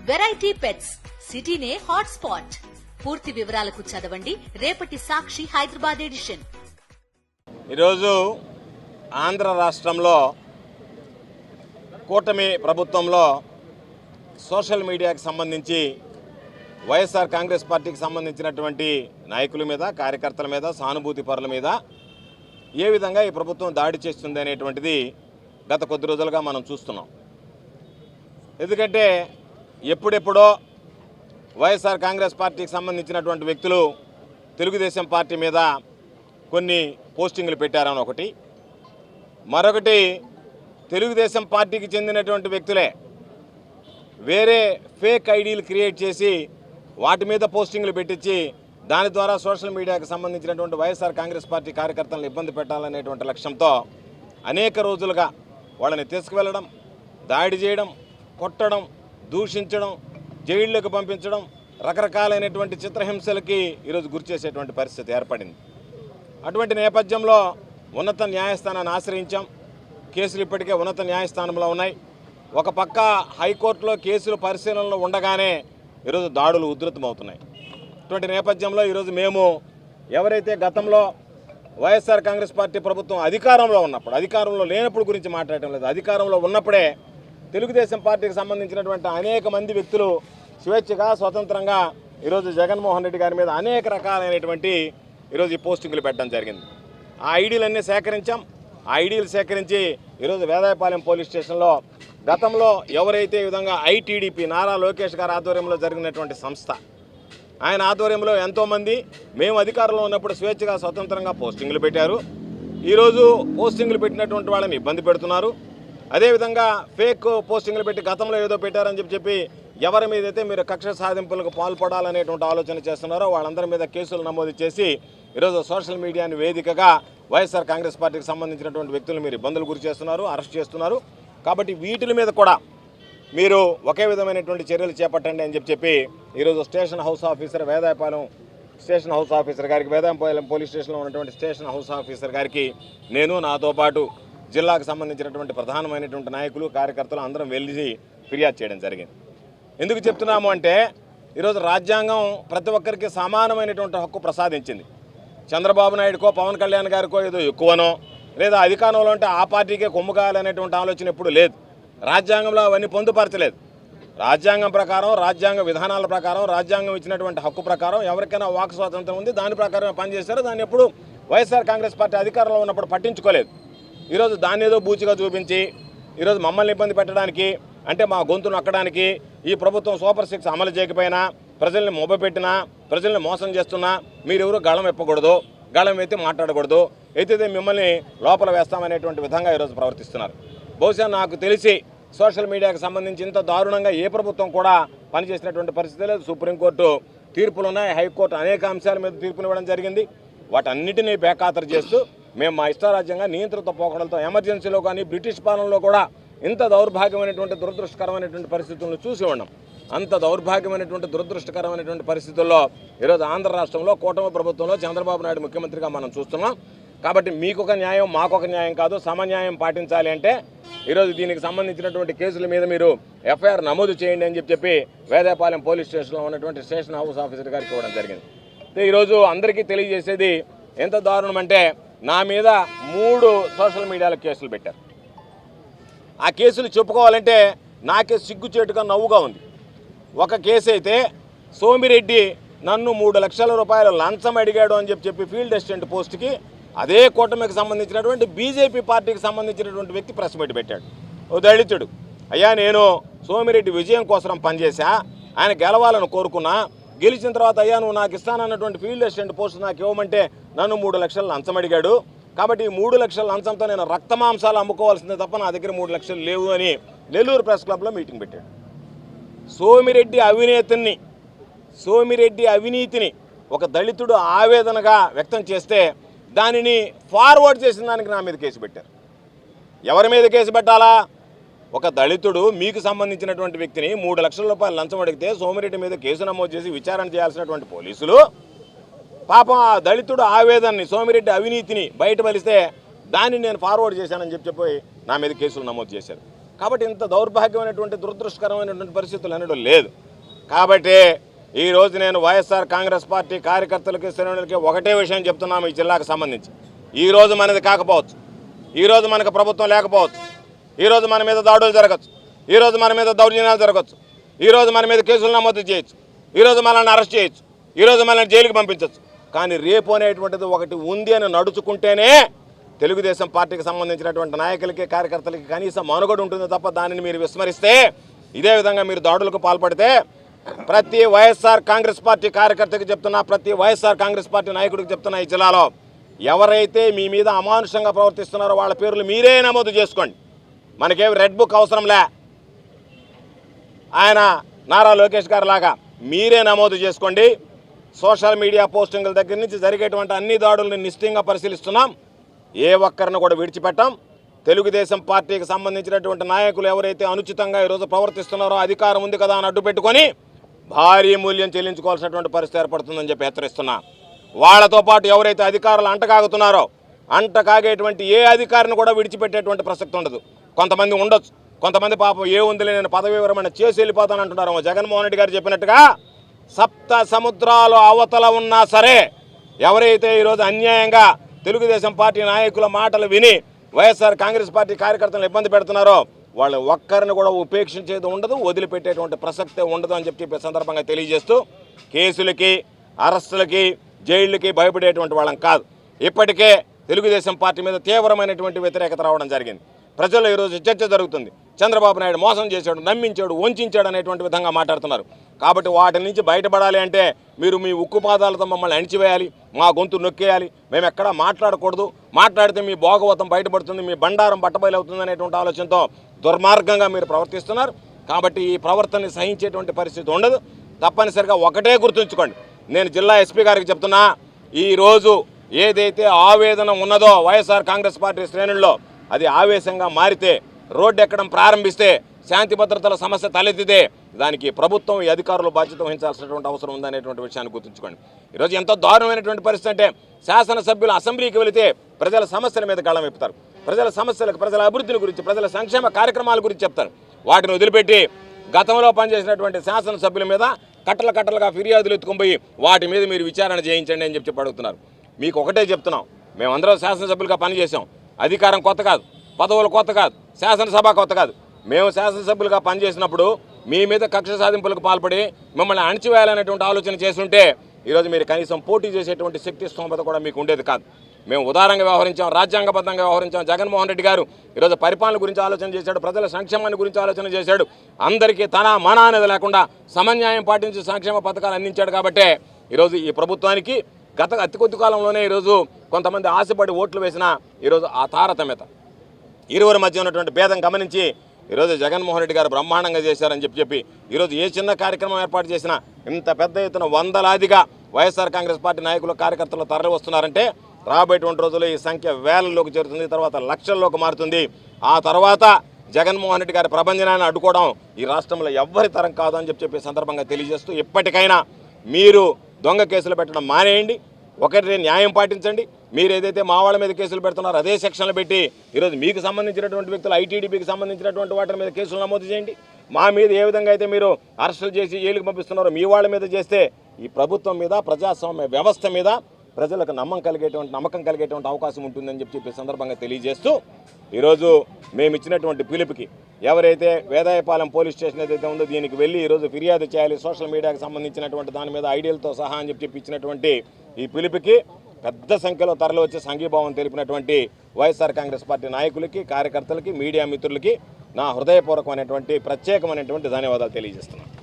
Variety pets సిటీనే hot spot. పూర్తి వివరాలకు చదవండి రేపటి సాక్షి హైదరాబాద్ ఎడిషన్. ఈరోజు ఆంధ్ర రాష్ట్రంలో కూటమి ప్రభుత్వంలో సోషల్ మీడియాకి సంబంధించి వైఎస్ఆర్ కాంగ్రెస్ పార్టీకి సంబంధించినటువంటి నాయకుల మీద, కార్యకర్తల మీద, సానుభూతి పరుల మీద ఏ విధంగా ఈ ప్రభుత్వం దాడి చేస్తుంది అనేటువంటిది గత కొద్ది రోజులుగా మనం చూస్తున్నాం. ఎందుకంటే ఎప్పుడెప్పుడో వైఎస్ఆర్ కాంగ్రెస్ పార్టీకి సంబంధించినటువంటి వ్యక్తులు తెలుగుదేశం పార్టీ మీద కొన్ని పోస్టింగ్లు పెట్టారని ఒకటి, మరొకటి తెలుగుదేశం పార్టీకి చెందినటువంటి వ్యక్తులే వేరే ఫేక్ ఐడీలు క్రియేట్ చేసి వాటి మీద పోస్టింగ్లు పెట్టించి దాని ద్వారా సోషల్ మీడియాకి సంబంధించినటువంటి వైఎస్ఆర్ కాంగ్రెస్ పార్టీ కార్యకర్తలను ఇబ్బంది పెట్టాలనేటువంటి లక్ష్యంతో అనేక రోజులుగా వాళ్ళని తీసుకువెళ్ళడం, దాడి చేయడం, కొట్టడం, దూషించడం, జైళ్ళకు పంపించడం, రకరకాలైనటువంటి చిత్రహింసలకి ఈరోజు గురి చేసేటువంటి పరిస్థితి ఏర్పడింది. అటువంటి నేపథ్యంలో ఉన్నత న్యాయస్థానాన్ని ఆశ్రయించాం. కేసులు ఇప్పటికే ఉన్నత న్యాయస్థానంలో ఉన్నాయి. ఒక పక్క హైకోర్టులో కేసులు పరిశీలనలో ఉండగానే ఈరోజు దాడులు ఉధృతమవుతున్నాయి. ఇటువంటి నేపథ్యంలో ఈరోజు మేము ఎవరైతే గతంలో వైఎస్ఆర్ కాంగ్రెస్ పార్టీ ప్రభుత్వం అధికారంలో ఉన్నప్పుడు, అధికారంలో లేనప్పుడు గురించి మాట్లాడటం లేదు, అధికారంలో ఉన్నప్పుడే తెలుగుదేశం పార్టీకి సంబంధించినటువంటి అనేక మంది వ్యక్తులు స్వేచ్ఛగా, స్వతంత్రంగా ఈరోజు జగన్మోహన్ రెడ్డి గారి మీద అనేక రకాలైనటువంటి ఈరోజు ఈ పోస్టింగులు పెట్టడం జరిగింది. ఆ ఐడీలన్నీ సేకరించాం. ఆ ఐడీలు సేకరించి ఈరోజు వేదాయపాలెం పోలీస్ స్టేషన్లో గతంలో ఎవరైతే ఈ విధంగా ఐటీడీపీ నారా లోకేష్ గారి ఆధ్వర్యంలో జరిగినటువంటి సంస్థ, ఆయన ఆధ్వర్యంలో ఎంతోమంది మేము అధికారంలో ఉన్నప్పుడు స్వేచ్ఛగా, స్వతంత్రంగా పోస్టింగులు పెట్టారు. ఈరోజు పోస్టింగులు పెట్టినటువంటి వాళ్ళని ఇబ్బంది పెడుతున్నారు. అదేవిధంగా ఫేక్ పోస్టింగ్లు పెట్టి గతంలో ఏదో పెట్టారని చెప్పి ఎవరి మీదైతే మీరు కక్ష సాధింపులకు పాల్పడాలనేటువంటి ఆలోచన చేస్తున్నారో వాళ్ళందరి మీద కేసులు నమోదు చేసి ఈరోజు సోషల్ మీడియాని వేదికగా వైఎస్ఆర్ కాంగ్రెస్ పార్టీకి సంబంధించినటువంటి వ్యక్తులు మీరు ఇబ్బందులు గురి చేస్తున్నారు, అరెస్ట్ చేస్తున్నారు. కాబట్టి వీటి మీద కూడా మీరు ఒకే విధమైనటువంటి చర్యలు చేపట్టండి అని చెప్పి ఈరోజు station house officer Vedayapalem station house officer గారికి, వేదాయపాలెం పోలీస్ స్టేషన్లో ఉన్నటువంటి స్టేషన్ హౌస్ ఆఫీసర్ గారికి నేను, నాతో పాటు జిల్లాకు సంబంధించినటువంటి ప్రధానమైనటువంటి నాయకులు, కార్యకర్తలు అందరం వెళ్ళి ఫిర్యాదు చేయడం జరిగింది. ఎందుకు చెప్తున్నాము అంటే ఈరోజు రాజ్యాంగం ప్రతి ఒక్కరికి సమానమైనటువంటి హక్కు ప్రసాదించింది. చంద్రబాబు నాయుడుకో, పవన్ కళ్యాణ్ గారికో ఏదో ఎక్కువనో, లేదా అధికారంలో ఉంటే ఆ పార్టీకే కొమ్ము కాయాలనేటువంటి ఆలోచన ఎప్పుడు లేదు. రాజ్యాంగంలో అవన్నీ పొందుపరచలేదు. రాజ్యాంగం ప్రకారం, రాజ్యాంగ విధానాల ప్రకారం, రాజ్యాంగం ఇచ్చినటువంటి హక్కు ప్రకారం ఎవరికైనా వాక్ స్వాతంత్రం ఉంది. దాని ప్రకారం పనిచేశారు. దాన్ని ఎప్పుడు వైఎస్ఆర్ కాంగ్రెస్ పార్టీ అధికారంలో ఉన్నప్పుడు పట్టించుకోలేదు. ఈరోజు దాన్ని ఏదో బూచిగా చూపించి ఈరోజు మమ్మల్ని ఇబ్బంది పెట్టడానికి, అంటే మా గొంతు నొక్కడానికి, ఈ ప్రభుత్వం సూపర్ 6 అమలు చేయకపోయినా, ప్రజల్ని మొబ్బపెట్టినా, ప్రజల్ని మోసం చేస్తున్నా మీరెవరూ గళం ఎప్పకూడదు, గళం ఎత్తి మాట్లాడకూడదు, ఎత్తితే మిమ్మల్ని లోపల వేస్తామనేటువంటి విధంగా ఈరోజు ప్రవర్తిస్తున్నారు. బహుశా నాకు తెలిసి సోషల్ మీడియాకి సంబంధించి ఇంత దారుణంగా ఏ ప్రభుత్వం కూడా పనిచేసినటువంటి పరిస్థితి లేదు. సుప్రీంకోర్టు తీర్పులు ఉన్నాయి, హైకోర్టు అనేక అంశాల మీద తీర్పునివ్వడం జరిగింది. వాటన్నిటినీ బేఖాతరు చేస్తూ మేము మా ఇష్టారాజ్యంగా నియంత్రిత పోకడలతో ఎమర్జెన్సీలో కానీ బ్రిటిష్ పాలనలో కూడా ఇంత దౌర్భాగ్యమైనటువంటి, దురదృష్టకరమైనటువంటి పరిస్థితులను చూసి ఉన్నాం. అంత దౌర్భాగ్యమైనటువంటి, దురదృష్టకరమైనటువంటి పరిస్థితుల్లో ఈరోజు ఆంధ్ర రాష్ట్రంలో కూటమి ప్రభుత్వంలో చంద్రబాబు నాయుడు ముఖ్యమంత్రిగా మనం చూస్తున్నాం. కాబట్టి మీకొక న్యాయం, మాకొక న్యాయం కాదు, సమన్యాయం పాటించాలి అంటే ఈరోజు దీనికి సంబంధించినటువంటి కేసుల మీద మీరు ఎఫ్ఐఆర్ నమోదు చేయండి అని చెప్పి వేదాయపాలెం పోలీస్ స్టేషన్లో ఉన్నటువంటి స్టేషన్ హౌస్ ఆఫీసర్ గారికి ఇవ్వడం జరిగింది. ఈరోజు అందరికీ తెలియజేసేది ఎంత దారుణం అంటే నా మీద 3 సోషల్ మీడియాలో కేసులు పెట్టారు. ఆ కేసులు చెప్పుకోవాలంటే నాకే సిగ్గుచేటుగా నవ్వుగా ఉంది. ఒక కేసు అయితే సోమిరెడ్డి నన్ను 3 లక్షల రూపాయలు లంచం అడిగాడు అని చెప్పి ఫీల్డ్ అసిస్టెంట్ పోస్ట్కి అదే కూటమికి సంబంధించినటువంటి బీజేపీ పార్టీకి సంబంధించినటువంటి వ్యక్తి ప్రెస్ మీట్ పెట్టాడు. ఓ దళితుడు, అయ్యా నేను సోమిరెడ్డి విజయం కోసం పనిచేశా, ఆయన గెలవాలని కోరుకున్నా, గెలిచిన తర్వాత అయ్యా నువ్వు నాకు ఇస్తానన్నటువంటి ఫీల్డ్ అసిస్టెంట్ పోస్ట్ నాకు ఇవ్వమంటే నన్ను 3 లక్షలు లంచం అడిగాడు. కాబట్టి ఈ 3 లక్షల లంచంతో నేను రక్తమాంసాలు అమ్ముకోవాల్సిందే తప్ప నా దగ్గర 3 లక్షలు లేవు అని నెల్లూరు ప్రెస్ క్లబ్లో మీటింగ్ పెట్టాడు. సోమిరెడ్డి అవినీతిని ఒక దళితుడు ఆవేదనగా వ్యక్తం చేస్తే దానిని ఫార్వర్డ్ చేసిన దానికి నా మీద కేసు పెట్టారు. ఎవరి మీద కేసు పెట్టాలా? ఒక దళితుడు మీకు సంబంధించినటువంటి వ్యక్తిని 3 లక్షల రూపాయలు లంచం అడిగితే సోమిరెడ్డి మీద కేసు నమోదు చేసి విచారణ చేయాల్సినటువంటి పోలీసులు పాపం ఆ దళితుడు ఆవేదనని, సోమిరెడ్డి అవినీతిని బయటపలిస్తే దాన్ని నేను ఫార్వర్డ్ చేశానని చెప్పి నా మీద కేసులు నమోదు చేశారు. కాబట్టి ఇంత దౌర్భాగ్యమైనటువంటి దురదృష్టకరమైనటువంటి పరిస్థితులు అనడం లేదు. కాబట్టి ఈరోజు నేను వైఎస్ఆర్ కాంగ్రెస్ పార్టీ కార్యకర్తలకి శ్రేణులకి ఒకటే విషయం చెప్తున్నాము. ఈ జిల్లాకు సంబంధించి ఈరోజు మనది కాకపోవచ్చు, ఈరోజు మనకు ప్రభుత్వం లేకపోవచ్చు, ఈరోజు మన మీద దాడులు జరగచ్చు, ఈరోజు మన మీద దౌర్జన్యాలు జరగచ్చు, ఈరోజు మన మీద కేసులు నమోదు చేయొచ్చు, ఈరోజు మనల్ని అరెస్ట్ చేయొచ్చు, ఈరోజు మనల్ని జైలుకి పంపించవచ్చు. కానీ రేపు అనేటువంటిది ఒకటి ఉంది అని నడుచుకుంటేనే తెలుగుదేశం పార్టీకి సంబంధించినటువంటి నాయకులకి కార్యకర్తలకి కనీసం మనుగడ ఉంటుంది తప్ప దానిని మీరు విస్మరిస్తే, ఇదే విధంగా మీరు దాడులకు పాల్పడితే ప్రతి వైఎస్ఆర్ కాంగ్రెస్ పార్టీ కార్యకర్తకి చెప్తున్నా, ప్రతి వైఎస్ఆర్ కాంగ్రెస్ పార్టీ నాయకుడికి చెప్తున్నా, ఈ జిల్లాలో ఎవరైతే మీ మీద అమానుషంగా ప్రవర్తిస్తున్నారో వాళ్ళ పేర్లు మీరే నమోదు చేసుకోండి. మనకేమి రెడ్ బుక్ అవసరంలే. ఆయన నారా లోకేష్ గారు లాగా మీరే నమోదు చేసుకోండి. సోషల్ మీడియా పోస్టింగ్ల దగ్గర నుంచి జరిగేటువంటి అన్ని దాడులను నిశ్చితంగా పరిశీలిస్తున్నాం. ఏ ఒక్కరిని కూడా విడిచిపెట్టాం. తెలుగుదేశం పార్టీకి సంబంధించినటువంటి నాయకులు ఎవరైతే అనుచితంగా ఈరోజు ప్రవర్తిస్తున్నారో అధికారం ఉంది కదా అని అడ్డు పెట్టుకొని భారీ మూల్యం చెల్లించుకోవాల్సినటువంటి పరిస్థితి ఏర్పడుతుందని చెప్పి హెచ్చరిస్తున్నా. వాళ్లతో పాటు ఎవరైతే అధికారులు అంటకాగుతున్నారో అంటకాగేటువంటి ఏ అధికారిని కూడా విడిచిపెట్టేటువంటి ప్రసక్తి ఉండదు. కొంతమంది ఉండొచ్చు, కొంతమంది పాపం ఏ ఉందిలే నేను పదవి విరమణ చేసి వెళ్ళిపోతానంటున్నారు. జగన్మోహన్ రెడ్డి గారు చెప్పినట్టుగా సప్త సముద్రాలు అవతల ఉన్నా సరే ఎవరైతే ఈరోజు అన్యాయంగా తెలుగుదేశం పార్టీ నాయకుల మాటలు విని వైఎస్ఆర్ కాంగ్రెస్ పార్టీ కార్యకర్తలను ఇబ్బంది పెడుతున్నారో వాళ్ళు ఒక్కరిని కూడా ఉపేక్షించేది ఉండదు, వదిలిపెట్టేటువంటి ప్రసక్తే ఉండదు అని చెప్పి సందర్భంగా తెలియజేస్తూ కేసులకి, అరెస్టులకి, జైళ్ళకి భయపడేటువంటి వాళ్ళం కాదు. ఇప్పటికే తెలుగుదేశం పార్టీ మీద తీవ్రమైనటువంటి వ్యతిరేకత రావడం జరిగింది. ప్రజల్లో ఈరోజు చర్చ జరుగుతుంది. చంద్రబాబు నాయుడు మోసం చేశాడు, నమ్మించాడు, వంచాడు అనేటువంటి విధంగా మాట్లాడుతున్నారు. కాబట్టి వాటి నుంచి బయటపడాలి అంటే మీరు మీ ఉక్కు పాదాలతో మమ్మల్ని అణిచివేయాలి, మా గొంతు నొక్కేయాలి, మేము ఎక్కడా మాట్లాడకూడదు, మాట్లాడితే మీ భోగవతం బయటపడుతుంది, మీ బండారం బట్టబయలు అవుతుంది అనేటువంటి ఆలోచనతో దుర్మార్గంగా మీరు ప్రవర్తిస్తున్నారు. కాబట్టి ఈ ప్రవర్తనని సహించేటువంటి పరిస్థితి ఉండదు. తప్పనిసరిగా ఒకటే గుర్తుంచుకోండి, నేను జిల్లా ఎస్పీ గారికి చెప్తున్నా, ఈరోజు ఏదైతే ఆవేదన ఉన్నదో వైఎస్ఆర్ కాంగ్రెస్ పార్టీ శ్రేణుల్లో అది ఆవేశంగా మారితే, రోడ్డు ఎక్కడం ప్రారంభిస్తే, శాంతి భద్రతల సమస్య తలెత్తితే దానికి ప్రభుత్వం, ఈ అధికారులు బాధ్యత వహించాల్సినటువంటి అవసరం ఉందనేటువంటి విషయాన్ని గుర్తుంచుకోండి. ఈరోజు ఎంతో దారుణమైనటువంటి పరిస్థితి అంటే శాసనసభ్యులు అసెంబ్లీకి వెళితే ప్రజల సమస్యల మీద గళం విప్పుతారు. ప్రజల సమస్యలకు, ప్రజల అభివృద్ధిని గురించి, ప్రజల సంక్షేమ కార్యక్రమాల గురించి చెప్తారు. వాటిని వదిలిపెట్టి గతంలో పనిచేసినటువంటి శాసనసభ్యుల మీద కట్టలుగా ఫిర్యాదులు ఎత్తుకుపోయి వాటి మీద మీరు విచారణ చేయించండి అని చెప్పి అడుగుతున్నారు. మీకు ఒకటే చెప్తున్నాం, మేమందరం శాసనసభ్యులుగా పనిచేసాం. అధికారం కొత్త కాదు, పదవులు కొత్త కాదు, శాసనసభ కొత్త కాదు. మేము శాసనసభ్యులుగా పనిచేసినప్పుడు మీ మీద కక్ష సాధింపులకు పాల్పడి మిమ్మల్ని అణచివేయాలనేటువంటి ఆలోచన చేస్తుంటే ఈరోజు మీరు కనీసం పోటీ చేసేటువంటి శక్తి స్తోమత కూడా మీకు ఉండేది కాదు. మేము ఉదారంగా వ్యవహరించాం, రాజ్యాంగబద్ధంగా వ్యవహరించాం. జగన్మోహన్ రెడ్డి గారు ఈరోజు పరిపాలన గురించి ఆలోచన చేశాడు, ప్రజల సంక్షేమాన్ని గురించి ఆలోచన చేశాడు. అందరికీ తన మన అనేది లేకుండా సమన్యాయం పాటించి సంక్షేమ పథకాలు అందించాడు. కాబట్టే ఈరోజు ఈ ప్రభుత్వానికి గత అతి కొద్ది కాలంలోనే ఈరోజు కొంతమంది ఆశపడి ఓట్లు వేసినా ఈరోజు ఆ తారతమ్యత, ఇరువురి మధ్య ఉన్నటువంటి భేదం గమనించి ఈరోజు జగన్మోహన్ రెడ్డి గారు బ్రహ్మాండంగా చేశారని చెప్పి ఈరోజు ఏ చిన్న కార్యక్రమం ఏర్పాటు చేసినా ఇంత పెద్ద ఎత్తున వందలాదిగా వైఎస్ఆర్ కాంగ్రెస్ పార్టీ నాయకులు, కార్యకర్తలు తరలి వస్తున్నారంటే రాబోయేటువంటి రోజుల్లో ఈ సంఖ్య వేలల్లోకి చేరుతుంది, తర్వాత లక్షల్లోకి మారుతుంది. ఆ తర్వాత జగన్మోహన్ రెడ్డి గారి ప్రభంజనాన్ని అడ్డుకోవడం ఈ రాష్ట్రంలో ఎవ్వరి తరం కాదు అని చెప్పి సందర్భంగా తెలియజేస్తూ ఇప్పటికైనా మీరు దొంగ కేసులు పెట్టడం మానేయండి, ఒకటి న్యాయం పాటించండి. మీరు ఏదైతే మా వాళ్ళ మీద కేసులు పెడుతున్నారో అదే సెక్షన్లు పెట్టి ఈరోజు మీకు సంబంధించినటువంటి వ్యక్తులు, ఐటీడీపీకి సంబంధించినటువంటి వాటి మీద కేసులు నమోదు చేయండి. మా మీద ఏ విధంగా అయితే మీరు అరెస్టులు చేసి జైలుకి పంపిస్తున్నారో మీ వాళ్ళ మీద చేస్తే ఈ ప్రభుత్వం మీద, ప్రజాస్వామ్య వ్యవస్థ మీద ప్రజలకు నమ్మకం కలిగేటువంటి అవకాశం ఉంటుందని చెప్పి సందర్భంగా తెలియజేస్తూ ఈరోజు మేము ఇచ్చినటువంటి పిలుపుకి ఎవరైతే వేదాయపాలెం పోలీస్ స్టేషన్ ఏదైతే ఉందో దీనికి వెళ్ళి ఈరోజు ఫిర్యాదు చేయాలి సోషల్ మీడియాకి సంబంధించినటువంటి దాని మీద ఐడియాలతో సహా అని చెప్పి ఇచ్చినటువంటి ఈ పిలుపుకి పెద్ద సంఖ్యలో తరలి వచ్చి సంఘీభావం తెలిపినటువంటి వైఎస్ఆర్ కాంగ్రెస్ పార్టీ నాయకులకి, కార్యకర్తలకి, మీడియా మిత్రులకి నా హృదయపూర్వకమైనటువంటి ప్రత్యేకమైనటువంటి ధన్యవాదాలు తెలియజేస్తున్నాను.